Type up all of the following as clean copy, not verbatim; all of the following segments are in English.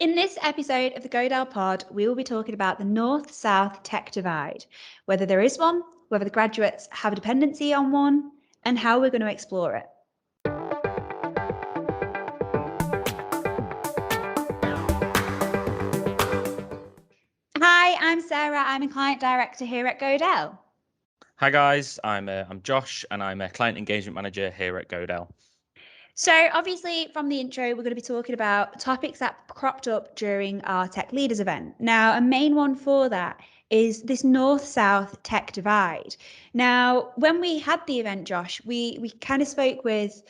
In this episode of the Godel POD, we will be talking about the North-South tech divide, whether there is one, whether the graduates have a dependency on one, and how we're going to explore it. Hi, I'm Sarah. I'm a client director here at Godel. Hi guys, I'm Josh and I'm a client engagement manager here at Godel. So obviously from the intro, we're going to be talking about topics that cropped up during our Tech Leaders event. Now, a main one for that is this North-South tech divide. Now, when we had the event, Josh, we kind of spoke with,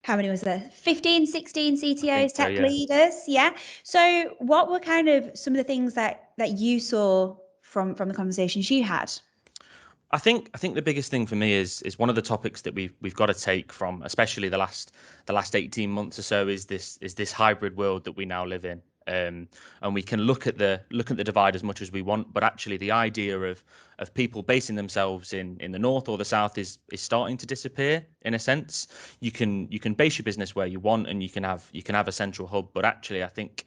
how many was there? 15, 16 CTOs, So, tech yeah. leaders. Yeah. So what were kind of some of the things that you saw from the conversations you had? I think the biggest thing for me is one of the topics that we've got to take from, especially the last 18 months or so, is this hybrid world that we now live in. And we can look at the divide as much as we want, but actually the idea of people basing themselves in the north or the south is starting to disappear in a sense. You can base your business where you want, and you can have a central hub, but actually I think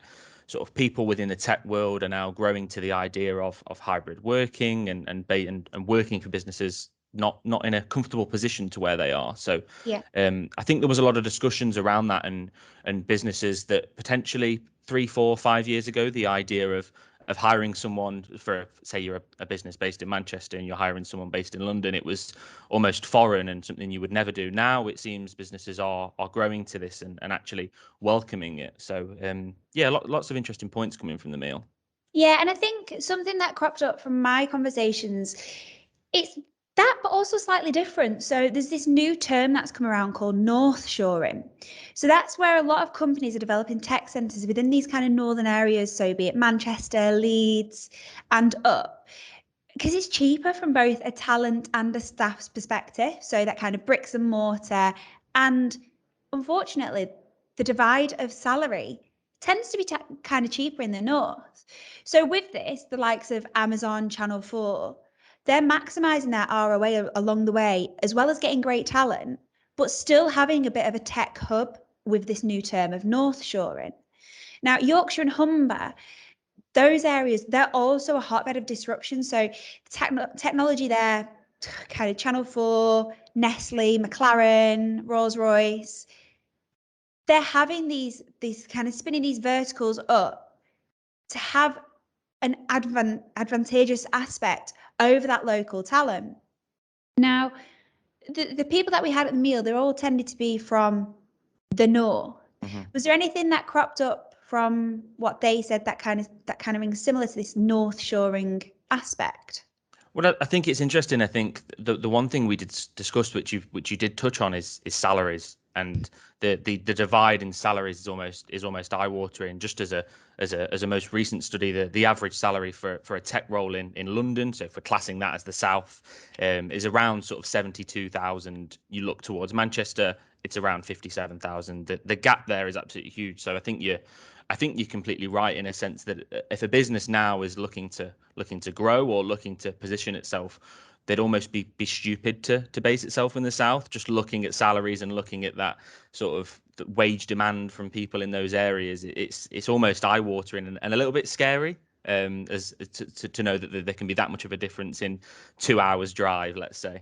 sort of people within the tech world are now growing to the idea of hybrid working and working for businesses not in a comfortable position to where they are. So Yeah. I think there was a lot of discussions around that, and businesses that potentially 3, 4, 5 years ago, the idea of hiring someone for, say, you're a business based in Manchester and you're hiring someone based in London, it was almost foreign and something you would never do. Now it seems businesses are growing to this and actually welcoming it. So yeah, lots of interesting points coming from the meal. Yeah, and I think something that cropped up from my conversations, it's that, but also slightly different. So there's this new term that's come around called North Shoring. So that's where a lot of companies are developing tech centres within these kind of northern areas, so be it Manchester, Leeds, and up, because it's cheaper from both a talent and a staff's perspective. So that kind of bricks and mortar, and unfortunately, the divide of salary tends to be kind of cheaper in the north. So with this, the likes of Amazon, Channel 4, they're maximizing their ROA along the way, as well as getting great talent, but still having a bit of a tech hub with this new term of North Shoring. Now, Yorkshire and Humber, those areas, they're also a hotbed of disruption. So technology there, kind of Channel 4, Nestle, McLaren, Rolls-Royce, they're having these kind of spinning these verticals up to have an advantageous aspect over that local talent. Now, the people that we had at the meal, they're all tended to be from the north. Mm-hmm. Was there anything that cropped up from what they said that kind of rings similar to this north shoring aspect? Well, I think it's interesting. I think the one thing we did discuss, which you did touch on, is salaries, and the divide in salaries is almost eye watering. Just as a most recent study, the average salary for a tech role in London, so if we're classing that as the south, is around sort of 72,000. You look towards Manchester, it's around 57,000. The gap there is absolutely huge. So I think you're completely right in a sense that if a business now is looking to grow or looking to position itself, they'd almost be stupid to base itself in the south. Just looking at salaries and looking at that sort of wage demand from people in those areas, it's almost eye watering and a little bit scary. As to know that there can be that much of a difference in 2 hours drive, let's say.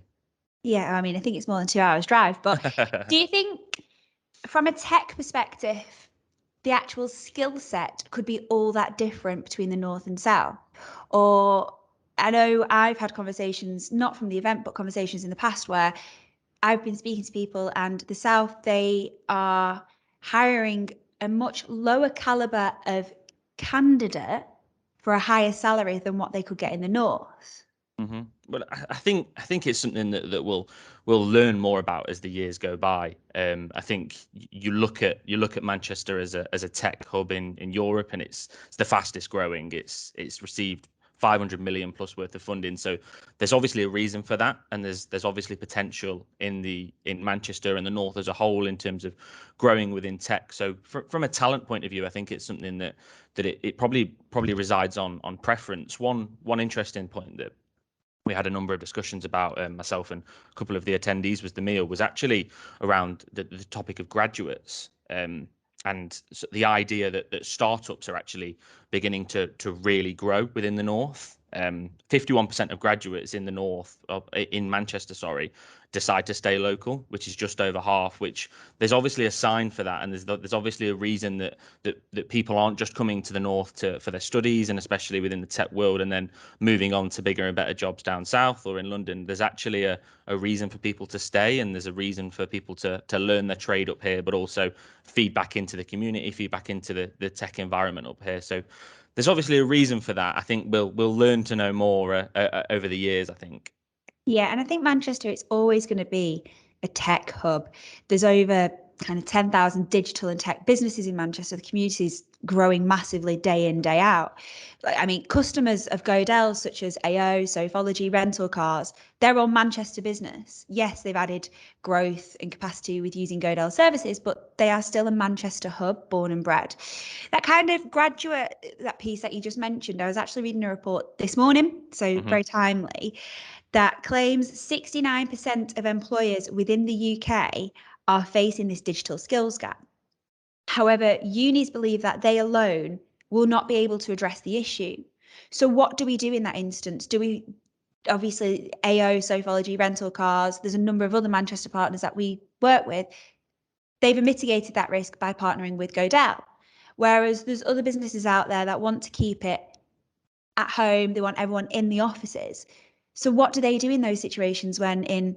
Yeah, I mean, I think it's more than 2 hours drive, but do you think from a tech perspective, the actual skill set could be all that different between the north and south? Or I know I've had conversations, not from the event, but conversations in the past where I've been speaking to people, and the south, they are hiring a much lower caliber of candidate for a higher salary than what they could get in the north. Mm-hmm. Well, I think it's something that we'll learn more about as the years go by. I think you look at Manchester as a tech hub in Europe, and it's the fastest growing. It's received 500 million plus worth of funding. So there's obviously a reason for that, and there's obviously potential in Manchester and the north as a whole in terms of growing within tech. So from a talent point of view, I think it's something that it probably resides on preference. One interesting point that we had a number of discussions about, myself and a couple of the attendees, was the meal was actually around the topic of graduates. and so the idea that startups are actually beginning to really grow within the north. 51% of graduates in the north in Manchester, sorry, decide to stay local, which is just over half. Which there's obviously a sign for that, and there's obviously a reason that people aren't just coming to the north for their studies, and especially within the tech world, and then moving on to bigger and better jobs down south or in London. There's actually a reason for people to stay, and there's a reason for people to learn their trade up here, but also feed back into the community, feed back into the tech environment up here. So there's obviously a reason for that. I think we'll learn to know more over the years, I think. Yeah, and I think Manchester, it's always going to be a tech hub. There's over kind of 10,000 digital and tech businesses in Manchester. The community's growing massively day in, day out. I mean, customers of Godel, such as AO, Sophology, rental cars, they're all Manchester business. Yes, they've added growth and capacity with using Godel services, but they are still a Manchester hub, born and bred. That kind of graduate, that piece that you just mentioned, I was actually reading a report this morning, so very timely, that claims 69% of employers within the UK are facing this digital skills gap. However, unis believe that they alone will not be able to address the issue. So, what do we do in that instance? Do we obviously AO, Sophology, rental cars? There's a number of other Manchester partners that we work with. They've mitigated that risk by partnering with Godel. Whereas there's other businesses out there that want to keep it at home, they want everyone in the offices. So what do they do in those situations when in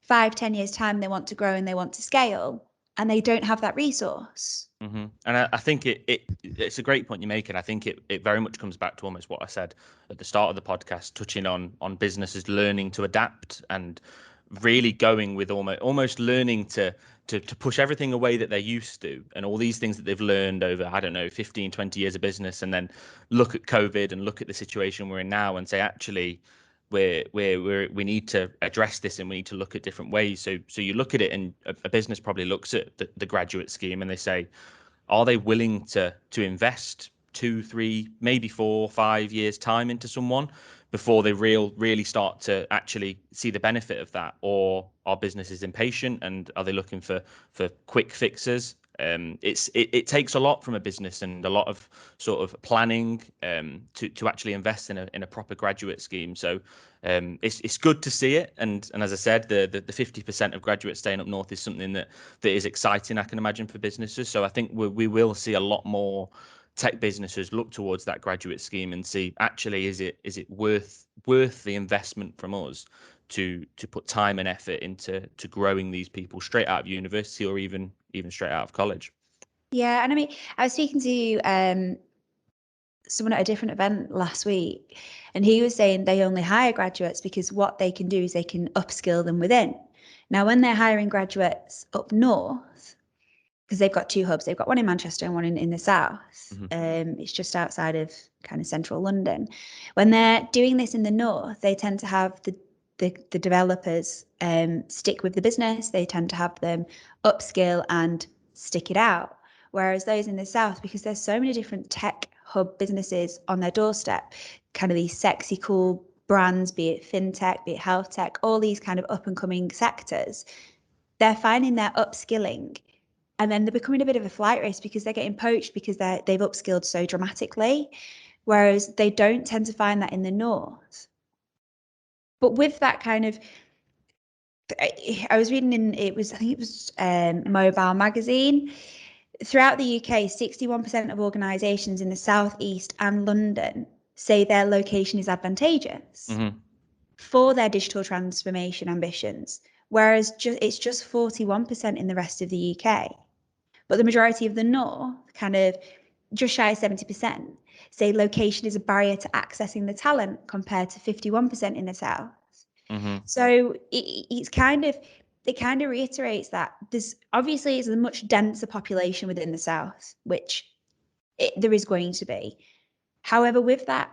5, 10 years time they want to grow and they want to scale and they don't have that resource? And I think it's a great point you make, and I think it very much comes back to almost what I said at the start of the podcast, touching on businesses learning to adapt and really going with almost learning to push everything away that they're used to, and all these things that they've learned over, I don't know, 15, 20 years of business, and then look at COVID and look at the situation we're in now and say, actually, we need to address this and we need to look at different ways. So you look at it, and a business probably looks at the graduate scheme and they say, are they willing to invest 2, 3, maybe 4, 5 years time into someone before they really start to actually see the benefit of that? Or are businesses impatient and are they looking for quick fixes? It takes a lot from a business and a lot of sort of planning to actually invest in a proper graduate scheme. So it's good to see it, and as I said, the 50% of graduates staying up north is something that is exciting, I can imagine, for businesses. So I think we will see a lot more tech businesses look towards that graduate scheme and see, actually, is it worth the investment from us to put time and effort into growing these people straight out of university or even straight out of college. Yeah, and I mean, I was speaking to someone at a different event last week, and he was saying they only hire graduates because what they can do is they can upskill them within. Now, when they're hiring graduates up north, because they've got two hubs, they've got one in Manchester and one in the south. It's just outside of kind of central London. When they're doing this in the north, they tend to have the developers stick with the business. They tend to have them upskill and stick it out. Whereas those in the south, because there's so many different tech hub businesses on their doorstep, kind of these sexy, cool brands, be it fintech, be it health tech, all these kind of up and coming sectors, they're finding their upskilling and then they're becoming a bit of a flight risk because they're getting poached because they've upskilled so dramatically, whereas they don't tend to find that in the north. But with that kind of, I was reading I think it was Mobile Magazine. Throughout the UK, 61% of organisations in the South East and London say their location is advantageous for their digital transformation ambitions, whereas it's just 41% in the rest of the UK. But the majority of the North, kind of just shy of 70%, say location is a barrier to accessing the talent compared to 51% in the South. So it's kind of, it kind of reiterates that there's obviously is a much denser population within the South, which there is going to be. However, with that,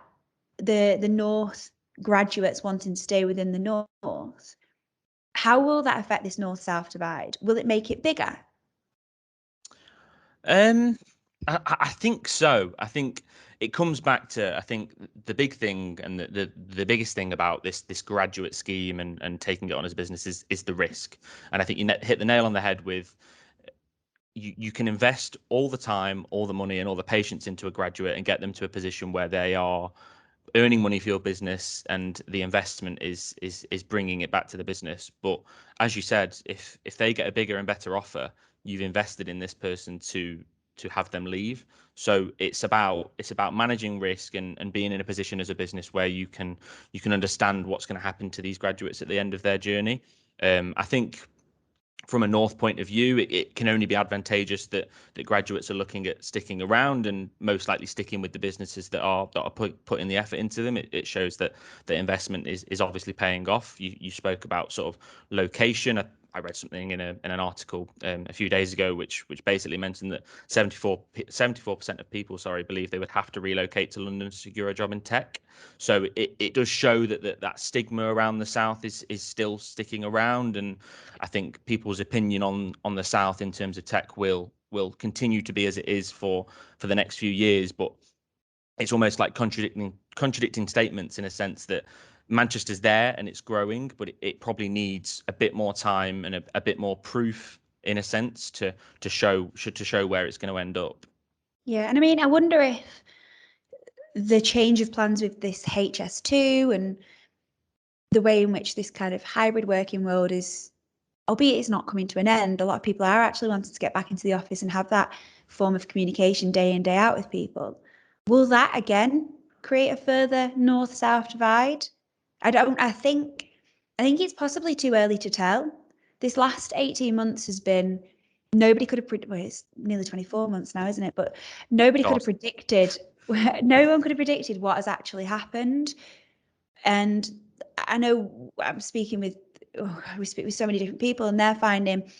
the North graduates wanting to stay within the North, how will that affect this North-South divide? Will it make it bigger? I think so. I think it comes back to, I think the big thing and the biggest thing about this graduate scheme and taking it on as a business is the risk. And I think you hit the nail on the head with you can invest all the time, all the money, and all the patience into a graduate and get them to a position where they are earning money for your business, and the investment is bringing it back to the business. But as you said, if they get a bigger and better offer, you've invested in this person to have them leave. So it's about managing risk and being in a position as a business where you can understand what's going to happen to these graduates at the end of their journey. I think from a North point of view, it can only be advantageous that graduates are looking at sticking around and most likely sticking with the businesses that are putting the effort into them. It shows that the investment is obviously paying off. You spoke about sort of location. I read something in an article a few days ago, which basically mentioned that 74% of people, believe they would have to relocate to London to secure a job in tech. So it does show that stigma around the South is still sticking around, and I think people's opinion on the South in terms of tech will continue to be as it is for the next few years. But it's almost like contradicting statements in a sense that Manchester's there and it's growing, but it probably needs a bit more time and a bit more proof in a sense to show where it's going to end up. Yeah, and I mean, I wonder if the change of plans with this HS2 and the way in which this kind of hybrid working world is, albeit it's not coming to an end, a lot of people are actually wanting to get back into the office and have that form of communication day in, day out with people. Will that again create a further north-south divide? I think it's possibly too early to tell. This last 18 months has been, nobody could have well, it's nearly 24 months now, isn't it? But nobody could God. have predicted, no one could have predicted what has actually happened. And I know I'm speaking with, we speak with so many different people, and they're finding,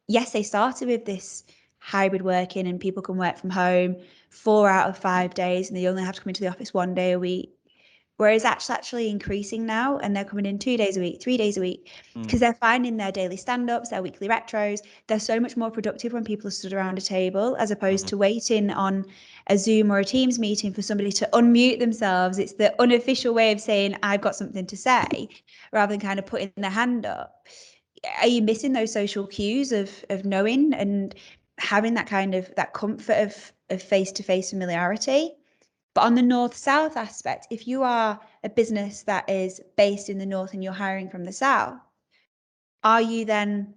yes, they started with this hybrid working and people can work from home 4 out of 5 days and they only have to come into the office 1 day a week. Whereas that's actually increasing now, and they're coming in 2 days a week, 3 days a week, because they're finding their daily stand-ups, their weekly retros. They're so much more productive when people are stood around a table, as opposed to waiting on a Zoom or a Teams meeting for somebody to unmute themselves. It's the unofficial way of saying, I've got something to say, rather than kind of putting their hand up. Are you missing those social cues of knowing and having that kind of that comfort of face-to-face familiarity? But on the north-south aspect, if you are a business that is based in the north and you're hiring from the south, are you then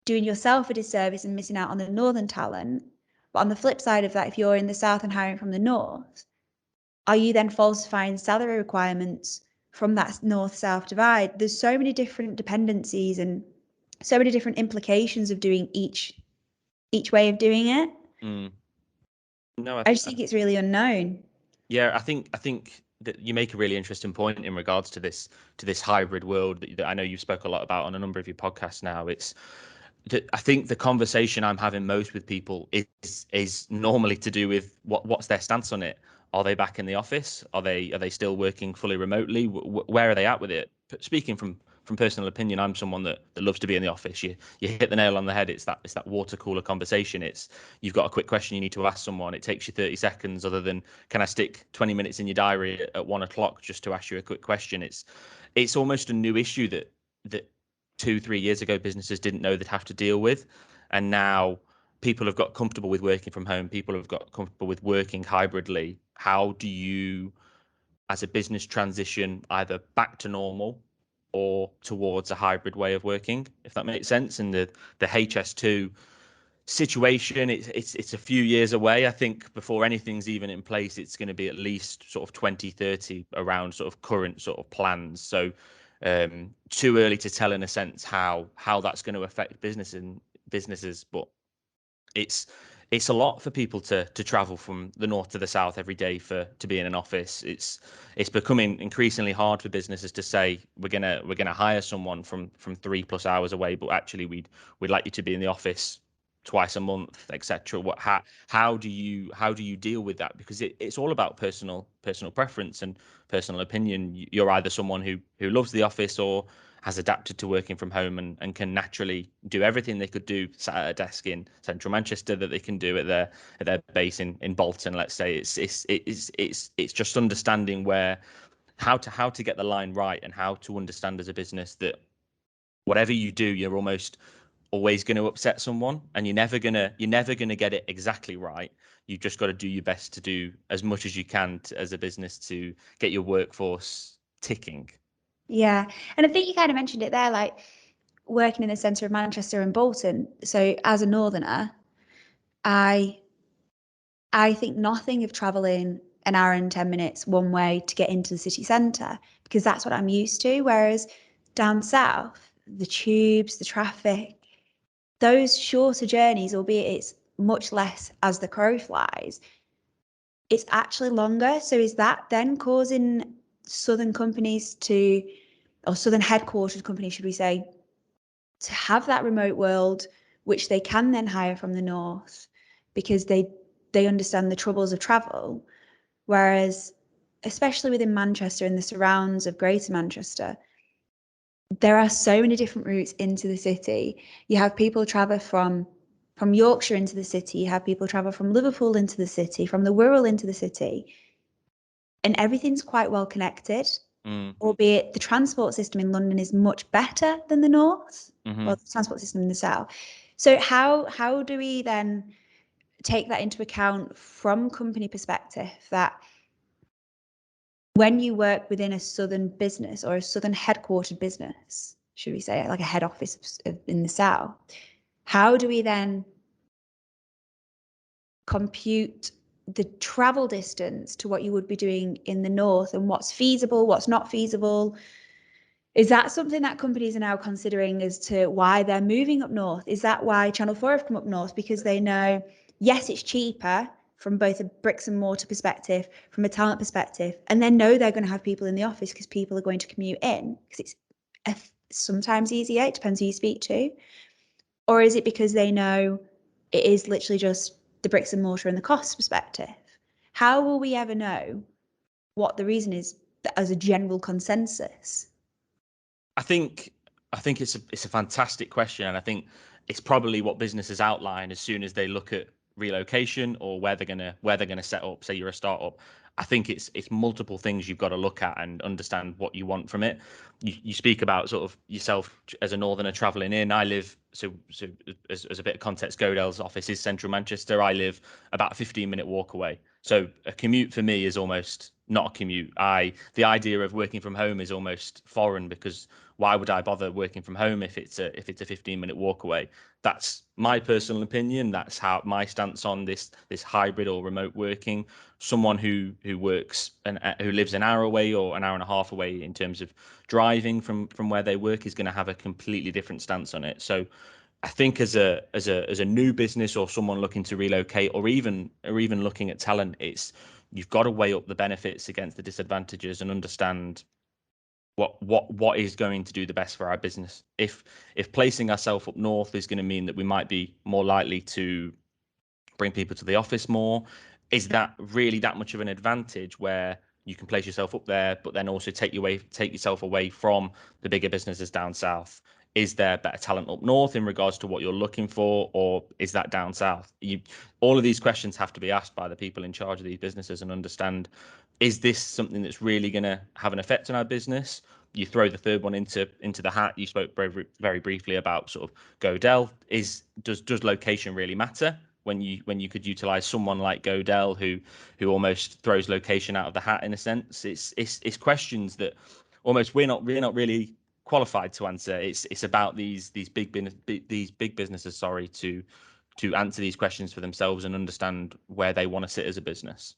doing yourself a disservice and missing out on the northern talent? But on the flip side of that, if you're in the south and hiring from the north, are you then falsifying salary requirements from that north-south divide? There's so many different dependencies and so many different implications of doing each way of doing it. Mm. No, I just think it's really unknown. yeah, I think that you make a really interesting point in regards to this hybrid world that I know you've spoke a lot about on a number of your podcasts now. It's I think the conversation I'm having most with people is normally to do with what's their stance on it. Are they back in the office? Are they still working fully remotely? Where are they at with it? Speaking from personal opinion, I'm someone that loves to be in the office. You hit the nail on the head. It's that water cooler conversation. It's you've got a quick question you need to ask someone. It takes you 30 seconds. Other than can I stick 20 minutes in your diary at 1 o'clock just to ask you a quick question? It's almost a new issue that 2-3 years ago businesses didn't know they'd have to deal with, and now people have got comfortable with working from home. People have got comfortable with working hybridly. How do you, as a business, transition either back to normal or towards a hybrid way of working, if that makes sense? And the HS2 situation, it's a few years away. I think before anything's even in place, it's going to be at least sort of 2030 around sort of current sort of plans. So too early to tell in a sense how that's going to affect businesses, but it's it's a lot for people to travel from the north to the south every day to be in an office. It's becoming increasingly hard for businesses to say we're gonna hire someone from 3+ hours away, but actually we'd like you to be in the office twice a month, etc. How do you deal with that? Because it's all about personal preference and personal opinion. You're either someone who loves the office or has adapted to working from home and can naturally do everything they could do sat at a desk in central Manchester that they can do at their base in Bolton. Let's say it's just understanding how to get the line right and how to understand as a business that whatever you do, you're almost always going to upset someone, and you're never gonna get it exactly right. You've just got to do your best to do as much as you can as a business to get your workforce ticking. Yeah. And I think you kind of mentioned it there, like working in the centre of Manchester and Bolton. So as a northerner, I I think nothing of travelling an hour and 10 minutes one way to get into the city centre, because that's what I'm used to. Whereas down south, the tubes, the traffic, those shorter journeys, albeit it's much less as the crow flies, it's actually longer. So is that then causing southern companies to, or southern headquartered companies, should we say, to have that remote world, which they can then hire from the north because they understand the troubles of travel? Whereas, especially within Manchester and the surrounds of Greater Manchester, there are so many different routes into the city. You have people travel from Yorkshire into the city. You have people travel from Liverpool into the city, from the Wirral into the city, and everything's quite well connected. Albeit the transport system in London is much better than the north, Mm-hmm. well, the transport system in the south. So how do we then take that into account from company perspective, that when you work within a southern business or a southern headquartered business, should we say, like a head office in the south, how do we then compute the travel distance to what you would be doing in the north, and what's feasible, what's not feasible? Is that something that companies are now considering as to why they're moving up north? Is that why Channel 4 have come up north? Because they know, yes, it's cheaper from both a bricks and mortar perspective, from a talent perspective, and they know they're going to have people in the office because people are going to commute in, because it's sometimes easier. It depends who you speak to. Or is it because they know it is literally just the bricks and mortar and the cost perspective? How will we ever know what the reason is as a general consensus? I think it's a fantastic question, and I think it's probably what businesses outline as soon as they look at relocation or where they're gonna set up. Say you're a startup, I think it's multiple things you've got to look at and understand what you want from it. You speak about sort of yourself as a northerner travelling in. I live so as a bit of context, Godel's office is central Manchester. I live about a 15-minute walk away. So a commute for me is almost not a commute. The idea of working from home is almost foreign, because why would I bother working from home if it's a 15-minute walk away? That's my personal opinion. That's how my stance on this hybrid or remote working. Someone who works and who lives an hour away or an hour and a half away in terms of driving from where they work is going to have a completely different stance on it. So I think as a new business or someone looking to relocate, or even looking at talent, it's you've got to weigh up the benefits against the disadvantages and understand what is going to do the best for our business. If placing ourselves up north is going to mean that we might be more likely to bring people to the office more, is that really that much of an advantage where you can place yourself up there, but then also take yourself away from the bigger businesses down south? Is there better talent up north in regards to what you're looking for, or is that down south? All of these questions have to be asked by the people in charge of these businesses and understand, is this something that's really going to have an effect on our business? You throw the third one into the hat. You spoke very briefly about sort of Godel. Does location really matter when you could utilize someone like Godel who almost throws location out of the hat in a sense? It's questions that almost we're not really qualified to answer. It's about these big businesses, sorry, to answer these questions for themselves and understand where they want to sit as a business.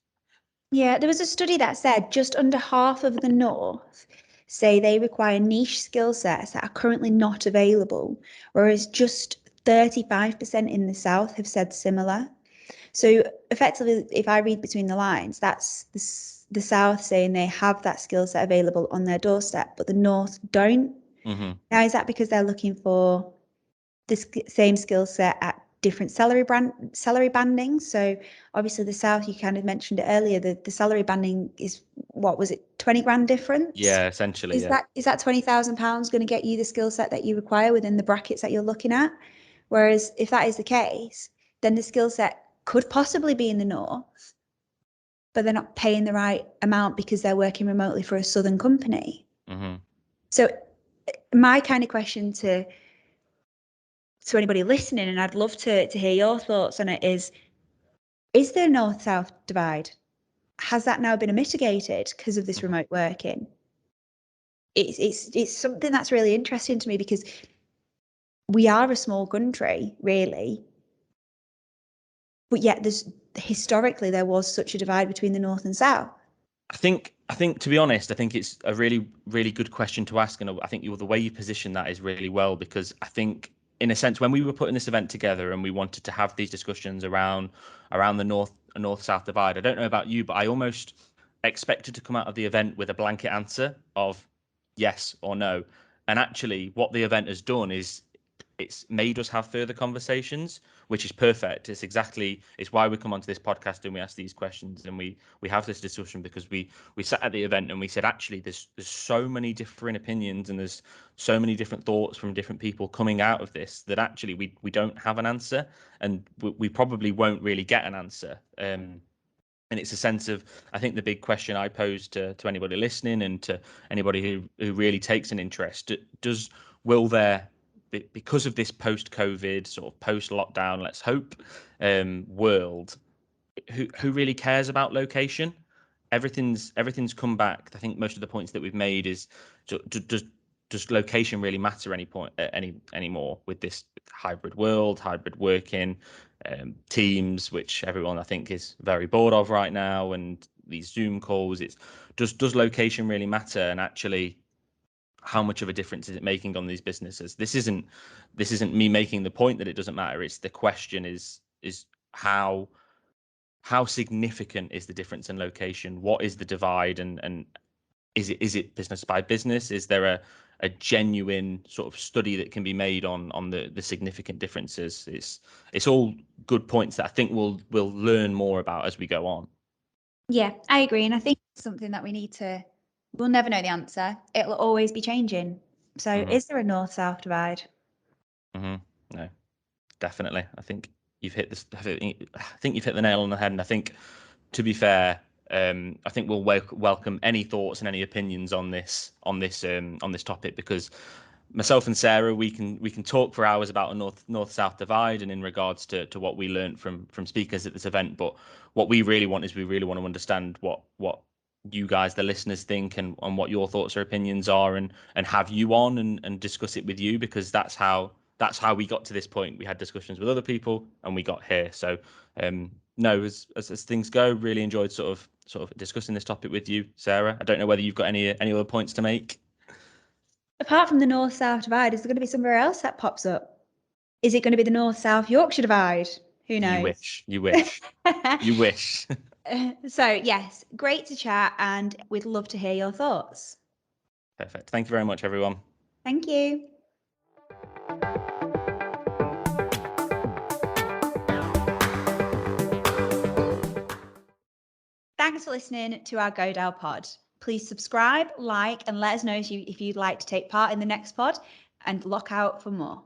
Yeah, there was a study that said just under half of the North say they require niche skill sets that are currently not available, whereas just 35% in the South have said similar. So effectively, if I read between the lines, that's the South saying they have that skill set available on their doorstep, but the North don't. Mm-hmm. Now, is that because they're looking for the same skill set at different salary bandings? So obviously the South, you kind of mentioned it earlier, the salary banding is, what was it, 20 grand difference? Yeah, essentially, yeah. Is that £20,000 going to get you the skill set that you require within the brackets that you're looking at? Whereas if that is the case, then the skill set could possibly be in the North, but they're not paying the right amount because they're working remotely for a Southern company. Mm-hmm. So my kind of question to to anybody listening, and I'd love to hear your thoughts on it, is there a north-south divide? Has that now been mitigated because of this remote working? It's something that's really interesting to me, because we are a small country, really, but yet historically there was such a divide between the north and south. I think to be honest, I think it's a really, really good question to ask, and I think the way you position that is really well, because I think, in a sense, when we were putting this event together and we wanted to have these discussions around the north-south divide, I don't know about you, but I almost expected to come out of the event with a blanket answer of yes or no. And actually, what the event has done is it's made us have further conversations, which is perfect. It's why we come onto this podcast and we ask these questions and we have this discussion, because we sat at the event and we said, actually, there's so many different opinions and there's so many different thoughts from different people coming out of this, that actually we don't have an answer, and we probably won't really get an answer. And it's a sense of, I think the big question I pose to anybody listening and to anybody who really takes an interest, will there, because of this post-COVID, sort of post-lockdown, let's hope, world, who really cares about location? Everything's come back. I think most of the points that we've made is, does location really matter anymore with this hybrid world, hybrid working, Teams, which everyone I think is very bored of right now, and these Zoom calls? It's does location really matter? And actually, how much of a difference is it making on these businesses? This isn't me making the point that it doesn't matter. It's the question is how significant is the difference in location? What is the divide? And is it business by business? Is there a genuine sort of study that can be made on the significant differences? It's all good points that I think we'll learn more about as we go on. Yeah, I agree. And I think it's something that we'll never know the answer. It'll always be changing. So is there a north-south divide? No, definitely. I think you've hit this. I think you've hit the nail on the head. And I think, to be fair, I think we'll welcome any thoughts and any opinions on this topic, because myself and Sarah, we can talk for hours about a north-south divide and in regards to what we learned from speakers at this event. But what we really want is, we really want to understand what you guys, the listeners, think, and what your thoughts or opinions are, and have you on and discuss it with you, because that's how we got to this point. We had discussions with other people and we got here. So no, as things go, really enjoyed sort of discussing this topic with you, Sarah. I don't know whether you've got any other points to make. Apart from the north-south divide, is there going to be somewhere else that pops up? Is it going to be the north-south Yorkshire divide? Who knows? You wish. You wish. So yes, great to chat, and we'd love to hear your thoughts. Perfect. Thank you very much, everyone. Thank you. Thanks for listening to our Godel pod. Please subscribe, like, and let us know if you'd like to take part in the next pod, and look out for more.